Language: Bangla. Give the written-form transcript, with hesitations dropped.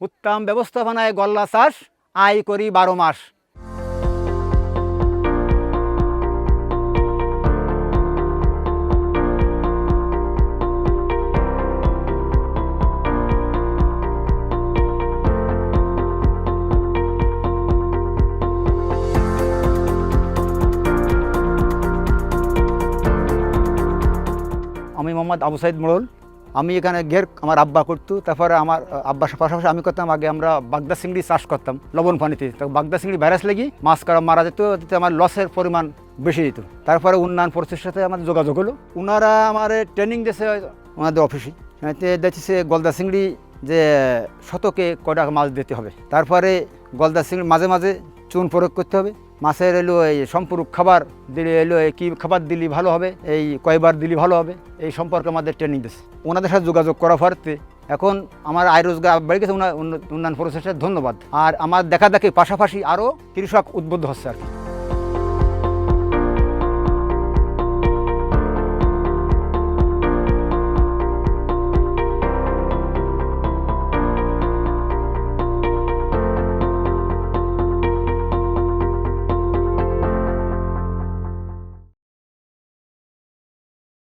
উত্তম ব্যবস্থাপনায় গল্লা চাষ, আয় করি 12 মাস। আমি মোহাম্মদ আবু সাইদ মোড়ল। আমি এখানে ঘের আমার আব্বা করতো, তারপরে আমার আব্বার পাশাপাশি আমি করতাম। আগে আমরা বাগদা চিংড়ি চাষ করতাম লবণ পানিতে। তো বাগদা চিংড়ি ভাইরাস লেগে মাছ কাটা মারা যেত, তাতে আমার লসের পরিমাণ বেশি যেত। তারপরে উন্নয়ন পরিষদের সাথে আমার যোগাযোগ হলো, ওনারা আমার ট্রেনিং দিয়েছে ওনাদের অফিসে। দেখছে গলদা চিংড়ি যে শতকে কটা মাছ দিতে হবে, তারপরে গলদা চিংড়ি মাঝে মাঝে চুন প্রয়োগ করতে হবে, মাছের এলো এই সম্পূরক খাবার দিলে এলো কী খাবার দিলে ভালো হবে, এই কয়বার দিলে ভালো হবে, এই সম্পর্কে আমাদের ট্রেনিং দিচ্ছে। ওনাদের সাথে যোগাযোগ করার পরে এখন আমার আয় রোজগার বেড়ে গেছে উন্নয়ন পরিষদের ধন্যবাদ। আর আমার দেখা দেখি পাশাপাশি আরও কৃষক উদ্বুদ্ধ হচ্ছে আর কি।